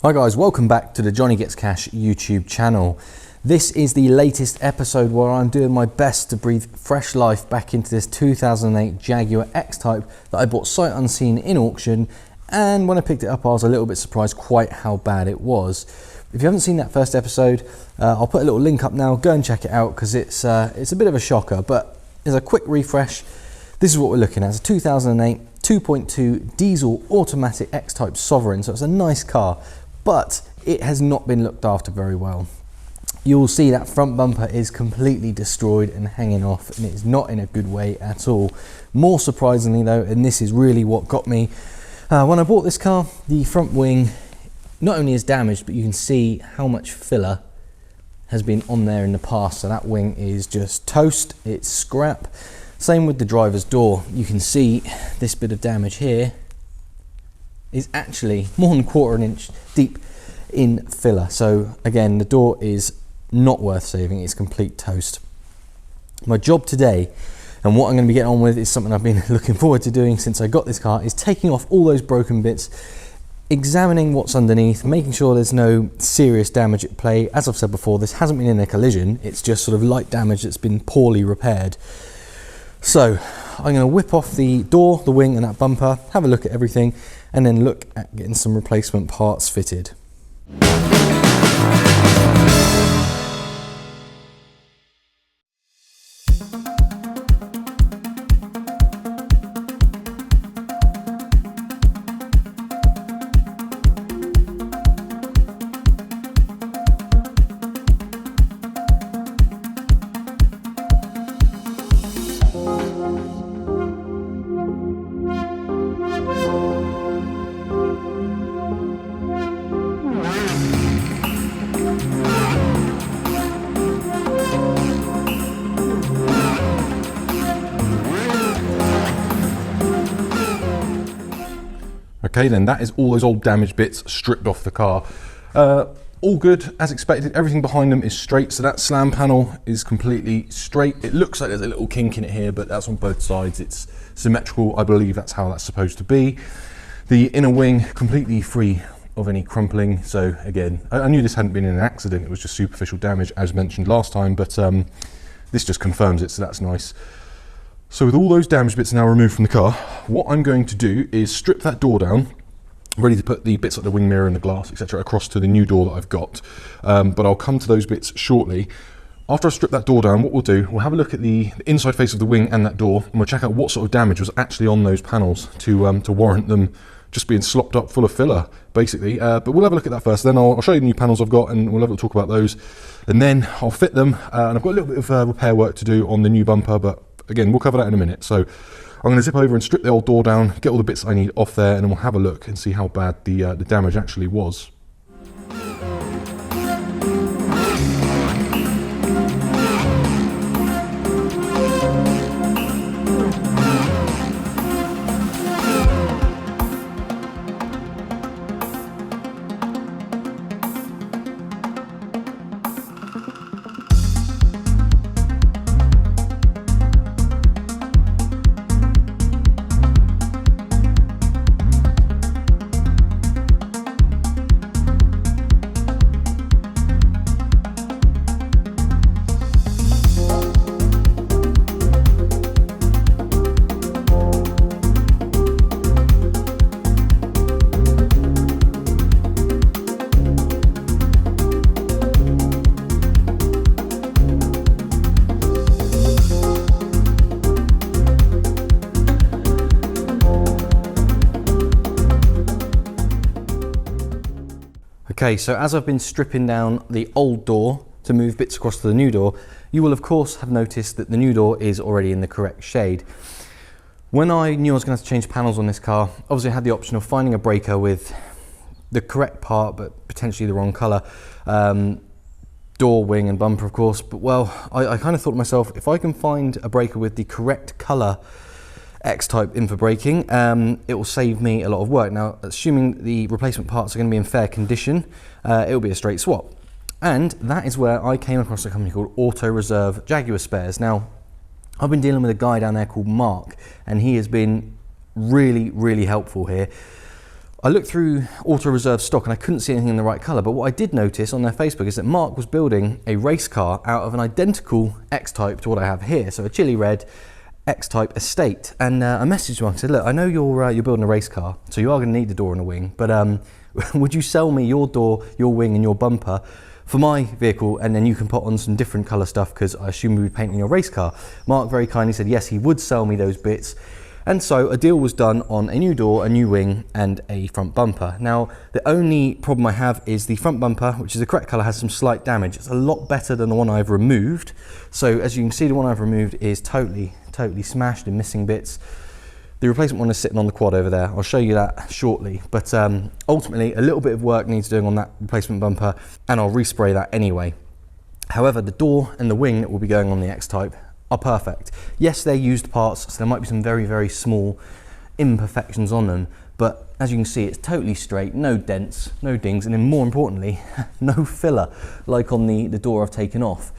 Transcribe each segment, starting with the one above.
Hi guys, welcome back to the Johnny Gets Cash YouTube channel. This is the latest episode where I'm doing my best to breathe fresh life back into this 2008 Jaguar X-type that I bought sight unseen in auction, and when I picked it up I was a little bit surprised quite how bad it was. If you haven't seen that first episode, I'll put a little link up now, go and check it out because it's a bit of a shocker, but as a quick refresh, this is what we're looking at. It's a 2008 2.2 diesel automatic X-type Sovereign, so it's a nice car. But it has not been looked after very well. You'll see that front bumper is completely destroyed and hanging off, and it's not in a good way at all. More surprisingly though, and this is really what got me, when I bought this car, the front wing not only is damaged, but you can see how much filler has been on there in the past. So that wing is just toast, it's scrap. Same with the driver's door. You can see this bit of damage here is actually more than 1/4 inch deep in filler. So again, the door is not worth saving, it's complete toast. My job today, and what I'm going to be getting on with, is something I've been looking forward to doing since I got this car, is taking off all those broken bits, examining what's underneath, making sure there's no serious damage at play. As I've said before, this hasn't been in a collision, it's just sort of light damage that's been poorly repaired. So I'm going to whip off the door, the wing and that bumper, have a look at everything, and then look at getting some replacement parts fitted. Okay, then that is all those old damaged bits stripped off the car. All good as expected. Everything behind them is straight, so that slam panel is completely straight. It looks like there's a little kink in it here, but that's on both sides. It's symmetrical. I believe that's how that's supposed to be. The inner wing completely free of any crumpling. So again, I knew this hadn't been in an accident. It was just superficial damage as mentioned last time, but this just confirms it, so that's nice. So with all those damaged bits now removed from the car, what I'm going to do is strip that door down, ready to put the bits like the wing mirror and the glass, etc. across to the new door that I've got. But I'll come to those bits shortly. After I strip that door down, what we'll do, we'll have a look at the inside face of the wing and that door, and we'll check out what sort of damage was actually on those panels to warrant them just being slopped up full of filler, basically. But we'll have a look at that first, then I'll show you the new panels I've got, and we'll have a talk about those. And then I'll fit them, and I've got a little bit of repair work to do on the new bumper, but again, we'll cover that in a minute. So I'm going to zip over and strip the old door down, get all the bits I need off there, and then we'll have a look and see how bad the damage actually was. Okay, so as I've been stripping down the old door to move bits across to the new door, you will of course have noticed that the new door is already in the correct shade. When I knew I was going to have to change panels on this car, obviously I had the option of finding a breaker with the correct part but potentially the wrong colour. Door, wing and bumper of course, but well, I kind of thought to myself, if I can find a breaker with the correct colour X-type in for braking, it will save me a lot of work. Now, assuming the replacement parts are going to be in fair condition, it will be a straight swap. And that is where I came across a company called AutoReserve Jaguar spares. Now, I've been dealing with a guy down there called Mark, and he has been really, really helpful here. I looked through AutoReserve stock and I couldn't see anything in the right colour, but what I did notice on their Facebook is that Mark was building a race car out of an identical X-type to what I have here, so a chili red X-type estate. And I messaged Mark and said, look, I know you're building a race car, so you are going to need the door and a wing, but would you sell me your door, your wing and your bumper for my vehicle, and then you can put on some different colour stuff because I assume we would be painting your race car. Mark very kindly said yes, he would sell me those bits. And so a deal was done on a new door, a new wing and a front bumper. Now, the only problem I have is the front bumper, which is the correct colour, has some slight damage. It's a lot better than the one I've removed. So as you can see, the one I've removed is totally smashed and missing bits. The replacement one is sitting on the quad over there. I'll show you that shortly. But ultimately, a little bit of work needs doing on that replacement bumper, and I'll respray that anyway. However, the door and the wing that will be going on the X-type are perfect. Yes, they're used parts, so there might be some very, very small imperfections on them, but as you can see, it's totally straight, no dents, no dings, and then more importantly, no filler, like on the door I've taken off.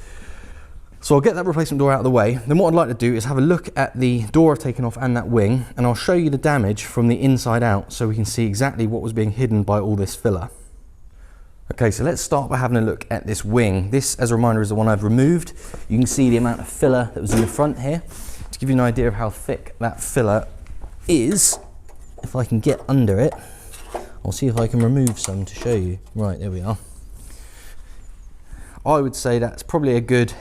So I'll get that replacement door out of the way. Then what I'd like to do is have a look at the door I've taken off and that wing, and I'll show you the damage from the inside out so we can see exactly what was being hidden by all this filler. Okay, so let's start by having a look at this wing. This, as a reminder, is the one I've removed. You can see the amount of filler that was in the front here. To give you an idea of how thick that filler is, if I can get under it, I'll see if I can remove some to show you. Right, there we are. I would say that's probably a good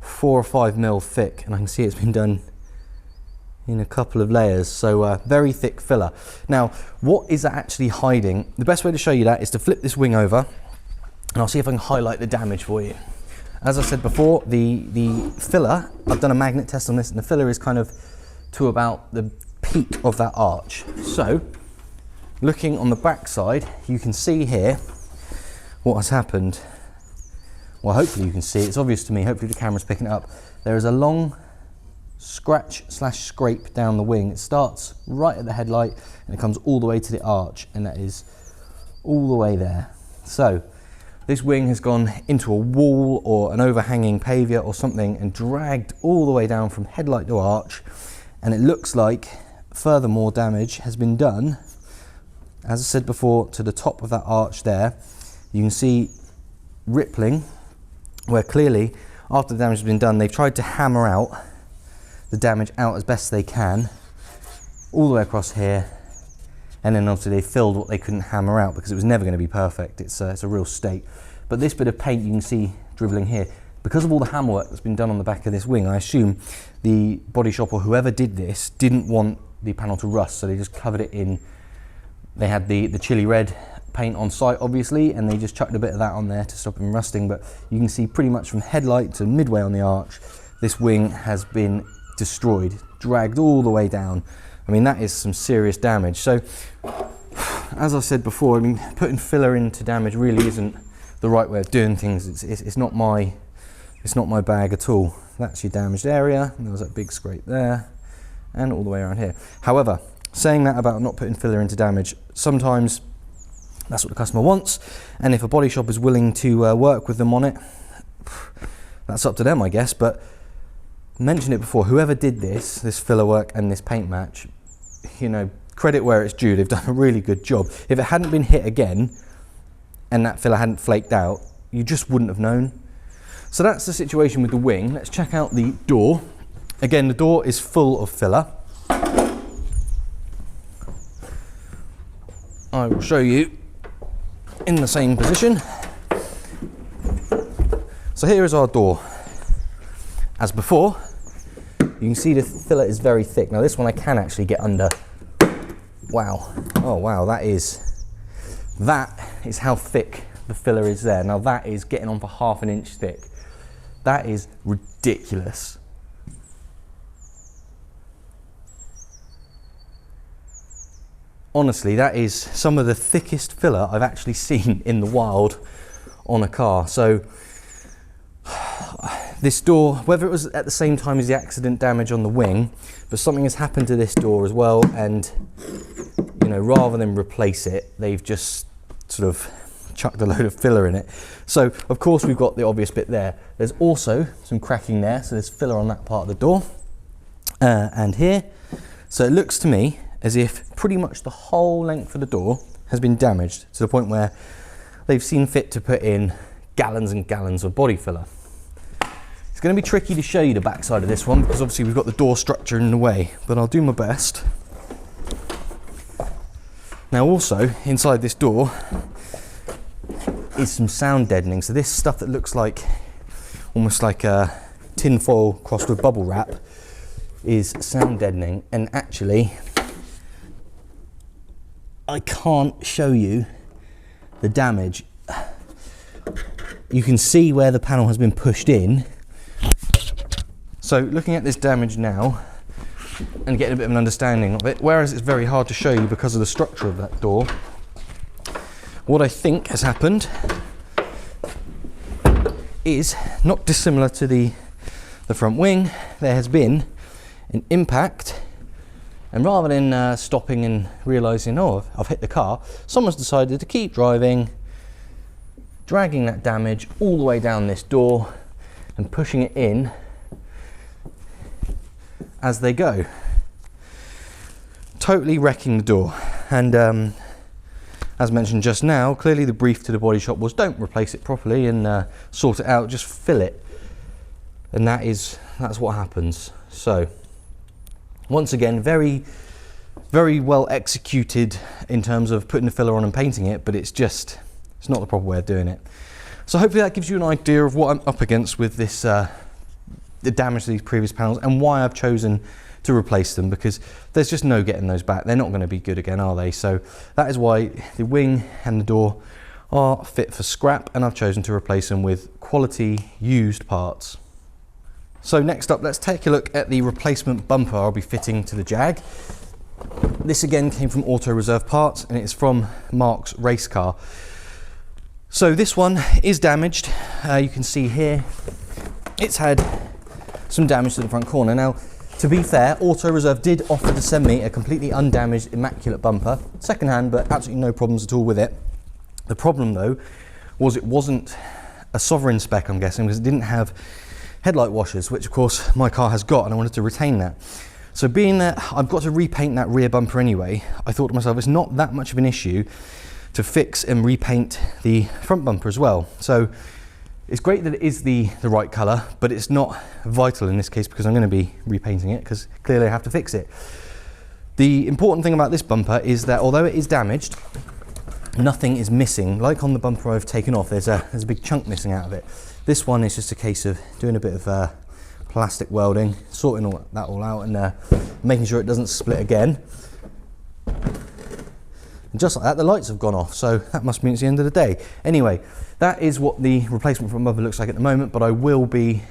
4 or 5 mil thick, and I can see it's been done in a couple of layers, so very thick filler. Now, what is that actually hiding? The best way to show you that is to flip this wing over, and I'll see if I can highlight the damage for you. As I said before, the filler, I've done a magnet test on this, and the filler is kind of to about the peak of that arch. So, looking on the back side, you can see here what has happened. Well, hopefully you can see, it's obvious to me, hopefully the camera's picking it up. There is a long scratch / scrape down the wing. It starts right at the headlight and it comes all the way to the arch, and that is all the way there. So this wing has gone into a wall or an overhanging pavia or something and dragged all the way down from headlight to arch, and it looks like furthermore damage has been done, as I said before, to the top of that arch there. You can see rippling where clearly after the damage has been done, they've tried to hammer out the damage out as best they can all the way across here, and then obviously they filled what they couldn't hammer out because it was never going to be perfect. It's a real state. But this bit of paint you can see dribbling here, because of all the hammer work that's been done on the back of this wing, I assume the body shop or whoever did this didn't want the panel to rust, so they just covered it in. They had the chili red paint on site obviously, and they just chucked a bit of that on there to stop them rusting. But you can see pretty much from headlight to midway on the arch, this wing has been destroyed, dragged all the way down. I mean, that is some serious damage. So as I said before, I mean, putting filler into damage really isn't the right way of doing things. It's not my bag at all. That's your damaged area, and there was that big scrape there and all the way around here. However, saying that about not putting filler into damage, sometimes that's what the customer wants, and if a body shop is willing to work with them on it, that's up to them, I guess. But mentioned it before, whoever did this filler work and this paint match, you know, credit where it's due, they've done a really good job. If it hadn't been hit again and that filler hadn't flaked out, you just wouldn't have known. So that's the situation with the wing. Let's check out the door. Again, the door is full of filler. I will show you in the same position. So here is our door. As before, you can see the filler is very thick. Now this one I can actually get under. Wow. Oh wow, that is how thick the filler is there. Now that is getting on for ½ an inch thick. That is ridiculous. Honestly, that is some of the thickest filler I've actually seen in the wild on a car. So this door, whether it was at the same time as the accident damage on the wing, but something has happened to this door as well, and you know, rather than replace it, they've just sort of chucked a load of filler in it. So of course we've got the obvious bit there. There's also some cracking there, so there's filler on that part of the door and here. So it looks to me as if pretty much the whole length of the door has been damaged to the point where they've seen fit to put in gallons and gallons of body filler. It's going to be tricky to show you the backside of this one because obviously we've got the door structure in the way, but I'll do my best. Now also, inside this door is some sound deadening. So this stuff that looks like almost like a tin foil crossed with bubble wrap is sound deadening, and actually I can't show you the damage. You can see where the panel has been pushed in. So looking at this damage now and getting a bit of an understanding of it, whereas it's very hard to show you because of the structure of that door, what I think has happened is not dissimilar to the front wing. There has been an impact, and rather than stopping and realising, oh, I've hit the car, someone's decided to keep driving, dragging that damage all the way down this door and pushing it in as they go, totally wrecking the door. And as mentioned just now, clearly the brief to the body shop was don't replace it properly and sort it out, just fill it. And that's what happens. So once again, very, very well executed in terms of putting the filler on and painting it, but it's not the proper way of doing it. So hopefully that gives you an idea of what I'm up against with this, the damage to these previous panels and why I've chosen to replace them, because there's just no getting those back. They're not going to be good again, are they? So that is why the wing and the door are fit for scrap, and I've chosen to replace them with quality used parts. So next up, let's take a look at the replacement bumper I'll be fitting to the Jag. This again came from AutoReserve parts, and it's from Mark's race car. So this one is damaged. You can see here, it's had some damage to the front corner. Now, to be fair, AutoReserve did offer to send me a completely undamaged, immaculate bumper, second-hand, but absolutely no problems at all with it. The problem though, was it wasn't a sovereign spec, I'm guessing, because it didn't have headlight washers, which of course my car has got, and I wanted to retain that. So being that I've got to repaint that rear bumper anyway, I thought to myself, it's not that much of an issue to fix and repaint the front bumper as well. So it's great that it is the right colour, but it's not vital in this case because I'm going to be repainting it, because clearly I have to fix it. The important thing about this bumper is that although it is damaged, nothing is missing. Like on the bumper I've taken off, there's a big chunk missing out of it. This one is just a case of doing a bit of plastic welding, sorting that all out, and making sure it doesn't split again. And just like that, the lights have gone off, so that must mean it's the end of the day. Anyway, that is what the replacement front bumper looks like at the moment, but I will be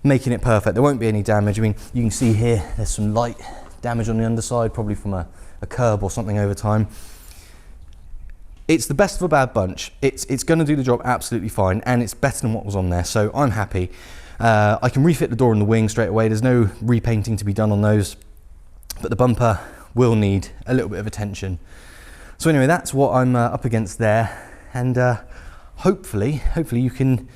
making it perfect. There won't be any damage. I mean, you can see here, there's some light damage on the underside, probably from a curb or something over time. It's the best of a bad bunch. It's going to do the job absolutely fine, and it's better than what was on there, so I'm happy. I can refit the door and the wing straight away. There's no repainting to be done on those, but the bumper will need a little bit of attention. So anyway, that's what I'm up against there, and hopefully you can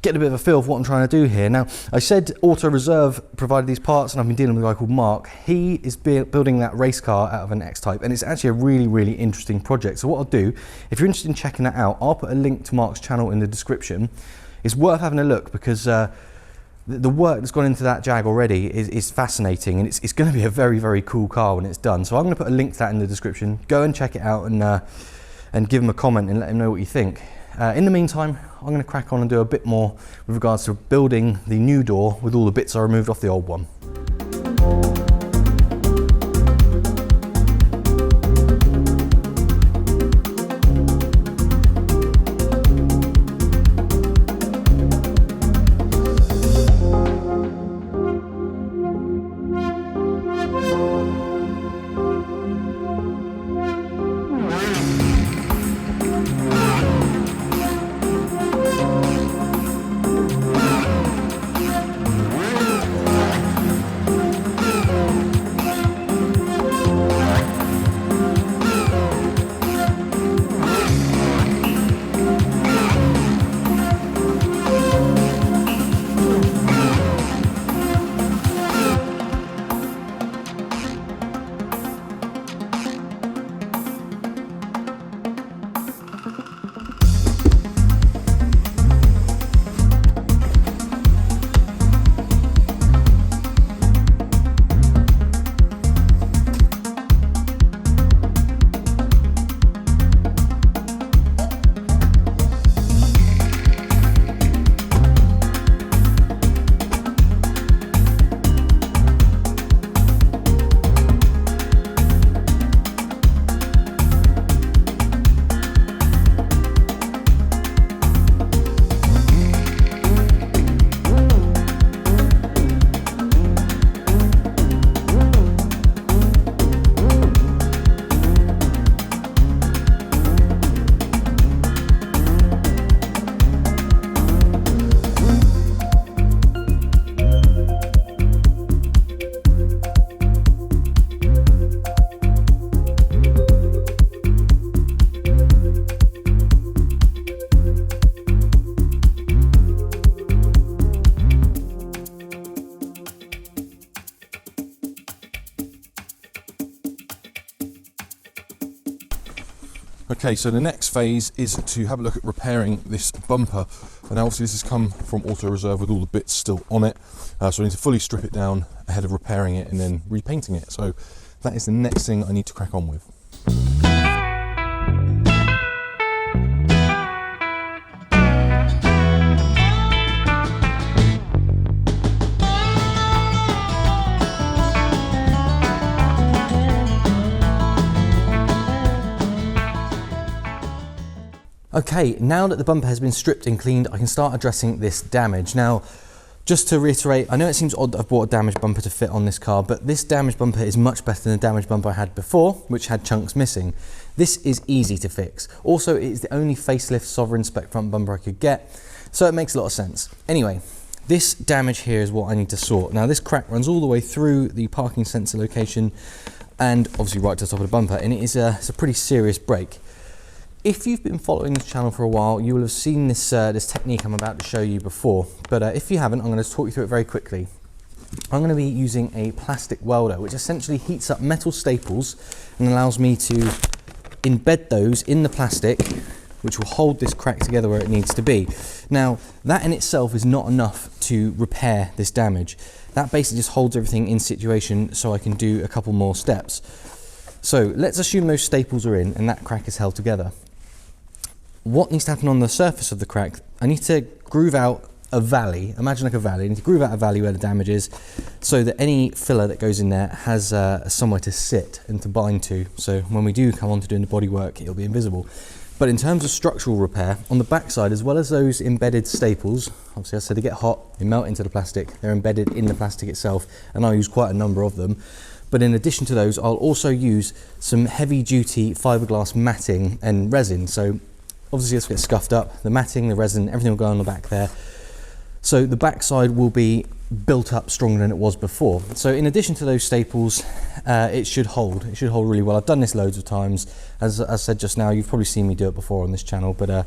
get a bit of a feel of what I'm trying to do here. Now, I said AutoReserve provided these parts, and I've been dealing with a guy called Mark. He is building that race car out of an X-type, and it's actually a really, really interesting project. So what I'll do, if you're interested in checking that out, I'll put a link to Mark's channel in the description. It's worth having a look because the work that's gone into that Jag already is fascinating, and it's going to be a very, very cool car when it's done. So I'm going to put a link to that in the description. Go and check it out and give him a comment and let him know what you think. In the meantime, I'm going to crack on and do a bit more with regards to building the new door with all the bits I removed off the old one. Okay, so the next phase is to have a look at repairing this bumper. And obviously this has come from AutoReserve with all the bits still on it. So I need to fully strip it down ahead of repairing it and then repainting it. So that is the next thing I need to crack on with. Okay, now that the bumper has been stripped and cleaned, I can start addressing this damage. Now, just to reiterate, I know it seems odd that I've bought a damaged bumper to fit on this car, but this damaged bumper is much better than the damaged bumper I had before, which had chunks missing. This is easy to fix. Also, it is the only facelift sovereign spec front bumper I could get, so it makes a lot of sense. Anyway, this damage here is what I need to sort. Now, this crack runs all the way through the parking sensor location and obviously right to the top of the bumper, and it's a pretty serious break. If you've been following this channel for a while, you will have seen this, this technique I'm about to show you before, but if you haven't, I'm going to talk you through it very quickly. I'm going to be using a plastic welder, which essentially heats up metal staples and allows me to embed those in the plastic, which will hold this crack together where it needs to be. Now, that in itself is not enough to repair this damage. That basically just holds everything in situation so I can do a couple more steps. So let's assume those staples are in and that crack is held together. What needs to happen on the surface of the crack? I need to groove out a valley. Imagine like a valley. I need to groove out a valley where the damage is so that any filler that goes in there has somewhere to sit and to bind to. So when we do come on to doing the bodywork, it'll be invisible. But in terms of structural repair, on the backside, as well as those embedded staples, obviously I said they get hot, they melt into the plastic, they're embedded in the plastic itself, and I use quite a number of them. But in addition to those, I'll also use some heavy duty fiberglass matting and resin. So obviously this gets scuffed up, the matting, the resin, everything will go on the back there. So the backside will be built up stronger than it was before. So in addition to those staples, it should hold really well. I've done this loads of times. As I said just now, you've probably seen me do it before on this channel, but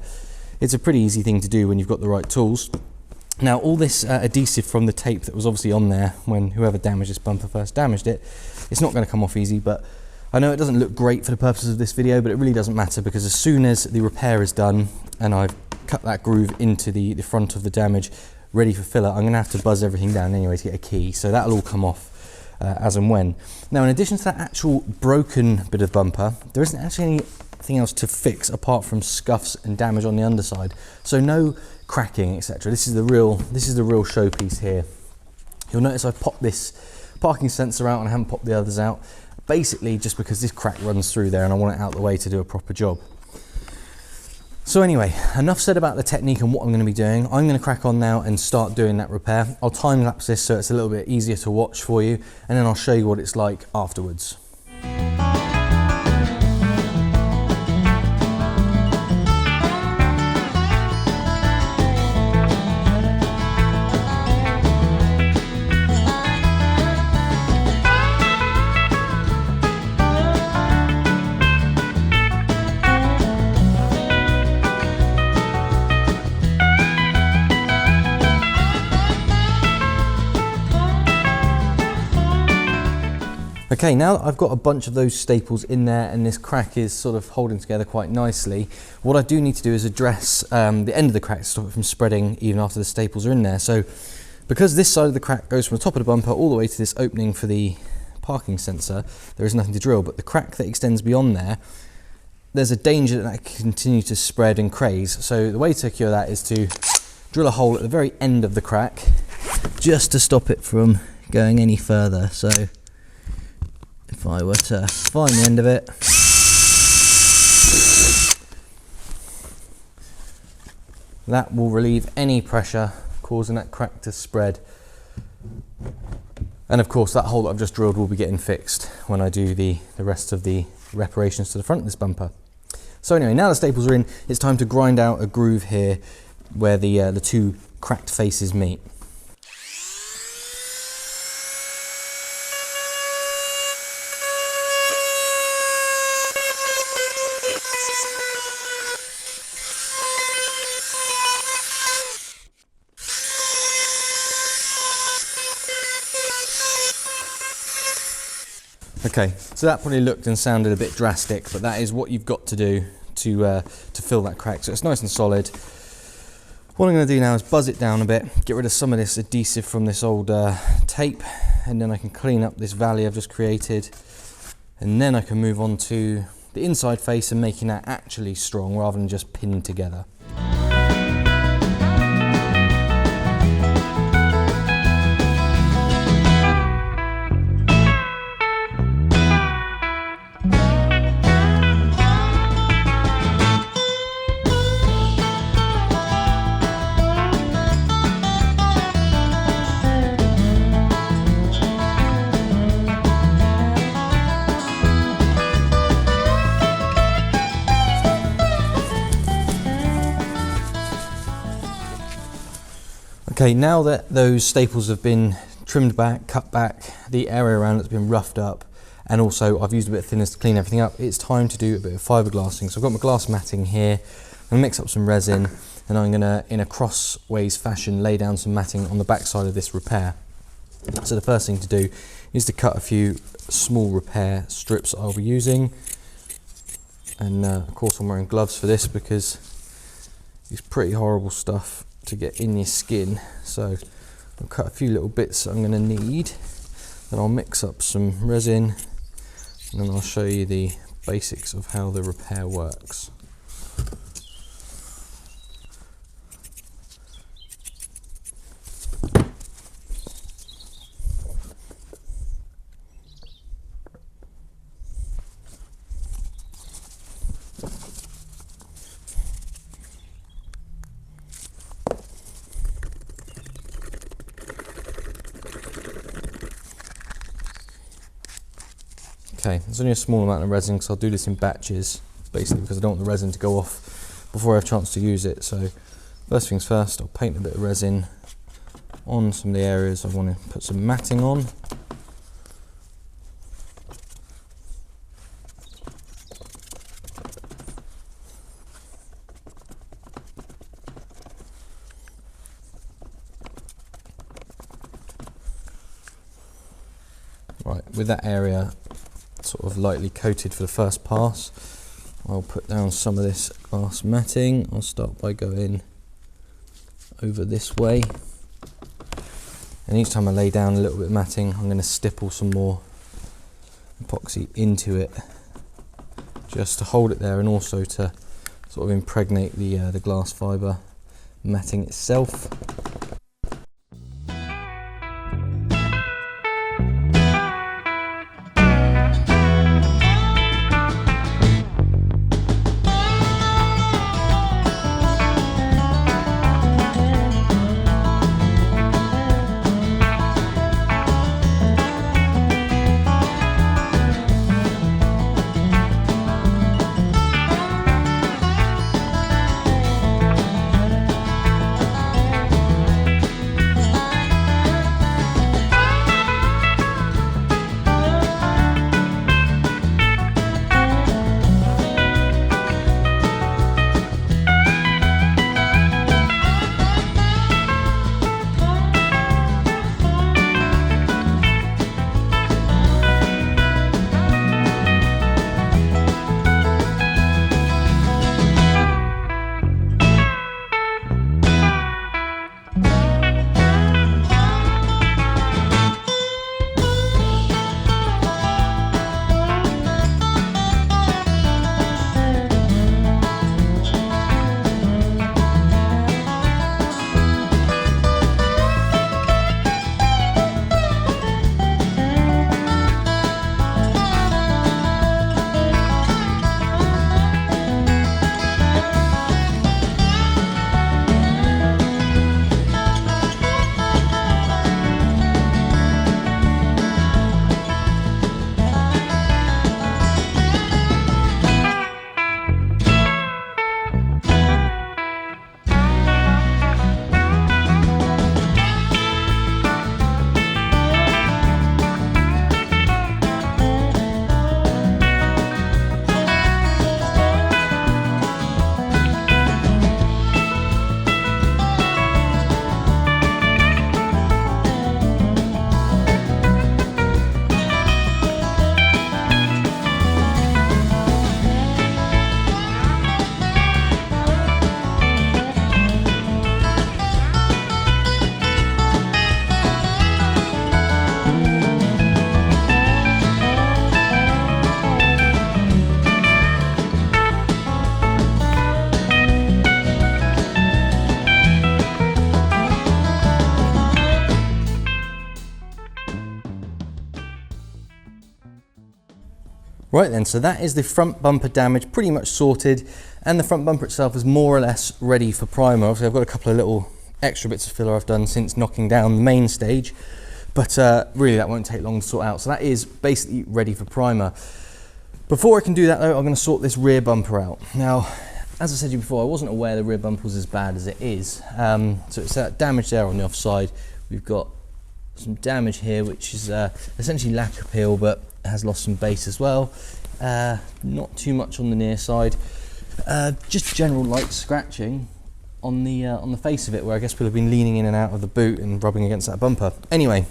it's a pretty easy thing to do when you've got the right tools. Now all this adhesive from the tape that was obviously on there when whoever damaged this bumper first damaged it, it's not going to come off easy, but I know it doesn't look great for the purposes of this video, but it really doesn't matter because as soon as the repair is done and I've cut that groove into the front of the damage, ready for filler, I'm going to have to buzz everything down anyway to get a key, so that'll all come off as and when. Now in addition to that actual broken bit of bumper, there isn't actually anything else to fix apart from scuffs and damage on the underside, so no cracking, etc. This is the real showpiece here. You'll notice I popped this parking sensor out and I haven't popped the others out, basically just because this crack runs through there and I want it out of the way to do a proper job. So anyway, enough said about the technique and what I'm going to be doing. I'm going to crack on now and start doing that repair. I'll time lapse this so it's a little bit easier to watch for you, and then I'll show you what it's like afterwards. Okay, now that I've got a bunch of those staples in there and this crack is sort of holding together quite nicely, what I do need to do is address the end of the crack to stop it from spreading even after the staples are in there. So because this side of the crack goes from the top of the bumper all the way to this opening for the parking sensor, there is nothing to drill, but the crack that extends beyond there, there's a danger that that can continue to spread and craze. So the way to cure that is to drill a hole at the very end of the crack just to stop it from going any further. So if I were to find the end of it, that will relieve any pressure causing that crack to spread. And of course that hole that I've just drilled will be getting fixed when I do the rest of the reparations to the front of this bumper. So anyway, now the staples are in, it's time to grind out a groove here where the two cracked faces meet. Okay, so that probably looked and sounded a bit drastic, but that is what you've got to do to fill that crack, so it's nice and solid. What I'm going to do now is buzz it down a bit, get rid of some of this adhesive from this old tape, and then I can clean up this valley I've just created, and then I can move on to the inside face and making that actually strong rather than just pinned together. Okay, now that those staples have been trimmed back, cut back, the area around it's been roughed up, and also I've used a bit of thinners to clean everything up, it's time to do a bit of fiberglassing. So I've got my glass matting here, I'm going to mix up some resin, and I'm going to, in a crossways fashion, lay down some matting on the back side of this repair. So the first thing to do is to cut a few small repair strips I'll be using, and of course I'm wearing gloves for this because it's pretty horrible stuff to get in your skin. So I'll cut a few little bits that I'm going to need, then I'll mix up some resin, and then I'll show you the basics of how the repair works. Okay, there's only a small amount of resin because I'll do this in batches, basically because I don't want the resin to go off before I have a chance to use it. So first things first, I'll paint a bit of resin on some of the areas I want to put some matting on. Right, with that area sort of lightly coated for the first pass, I'll put down some of this glass matting. I'll start by going over this way, and each time I lay down a little bit of matting, I'm going to stipple some more epoxy into it just to hold it there, and also to sort of impregnate the glass fibre matting itself. Right then, so that is the front bumper damage pretty much sorted, and the front bumper itself is more or less ready for primer. Obviously I've got a couple of little extra bits of filler I've done since knocking down the main stage, but really that won't take long to sort out. So that is basically ready for primer. Before I can do that though, I'm going to sort this rear bumper out. Now, as I said to you before, I wasn't aware the rear bumper was as bad as it is. So it's that damage there on the offside. We've got some damage here, which is essentially lacquer peel, but has lost some base as well. Not too much on the near side. Just general light scratching on the face of it, where I guess people have been leaning in and out of the boot and rubbing against that bumper. Anyway,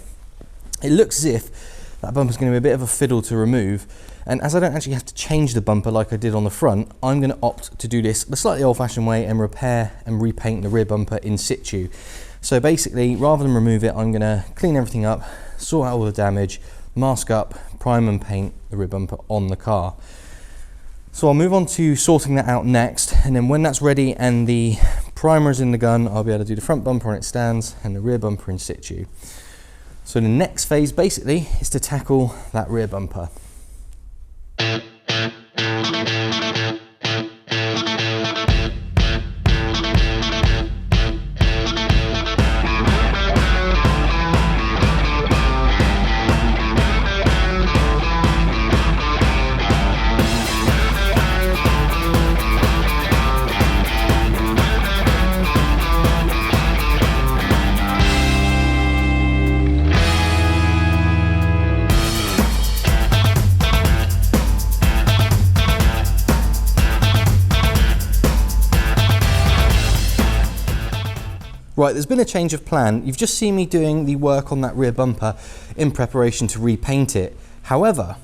it looks as if that bumper's going to be a bit of a fiddle to remove, and as I don't actually have to change the bumper like I did on the front, I'm going to opt to do this the slightly old-fashioned way and repair and repaint the rear bumper in situ. So basically, rather than remove it, I'm going to clean everything up, sort out all the damage, mask up, prime and paint the rear bumper on the car. So I'll move on to sorting that out next, and then when that's ready and the primer is in the gun, I'll be able to do the front bumper on its stands and the rear bumper in situ. So the next phase basically is to tackle that rear bumper. Right, there's been a change of plan. You've just seen me doing the work on that rear bumper in preparation to repaint it. However,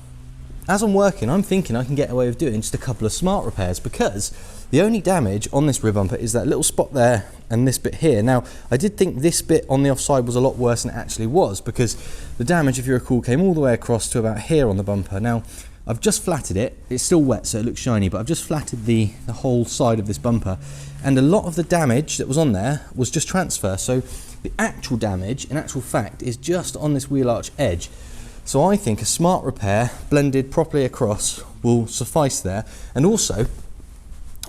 as I'm working, I'm thinking I can get away with doing just a couple of smart repairs, because the only damage on this rear bumper is that little spot there and this bit here. Now, I did think this bit on the offside was a lot worse than it actually was, because the damage, if you recall, came all the way across to about here on the bumper. Now, I've just flatted it. It's still wet, so it looks shiny, but I've just flatted the whole side of this bumper, and a lot of the damage that was on there was just transfer. So the actual damage, in actual fact, is just on this wheel arch edge. So I think a smart repair blended properly across will suffice there. And also,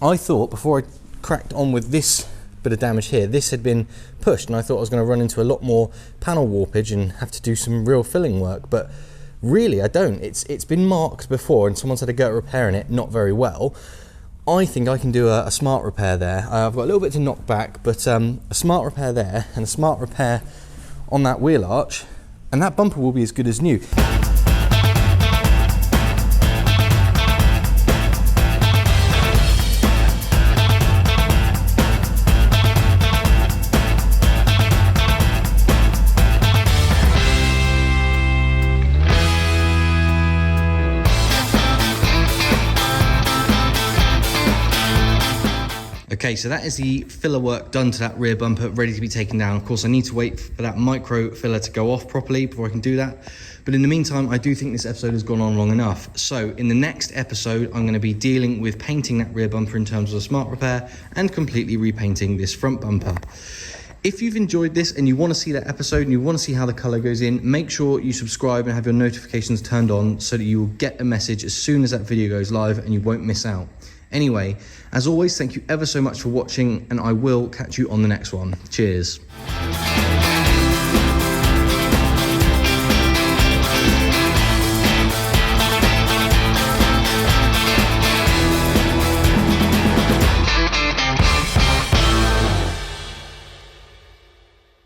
I thought before I cracked on with this bit of damage here, this had been pushed, and I thought I was going to run into a lot more panel warpage and have to do some real filling work, but really I don't. It's been marked before and someone's had a go at repairing it, not very well. I think I can do a smart repair there. I've got a little bit to knock back, but a smart repair there and a smart repair on that wheel arch, and that bumper will be as good as new. Okay, so that is the filler work done to that rear bumper, ready to be taken down. Of course, I need to wait for that micro filler to go off properly before I can do that. But in the meantime, I do think this episode has gone on long enough. So in the next episode, I'm going to be dealing with painting that rear bumper in terms of a smart repair and completely repainting this front bumper. If you've enjoyed this and you want to see that episode and you want to see how the color goes in, make sure you subscribe and have your notifications turned on so that you will get a message as soon as that video goes live and you won't miss out. Anyway, as always, thank you ever so much for watching, and I will catch you on the next one. Cheers.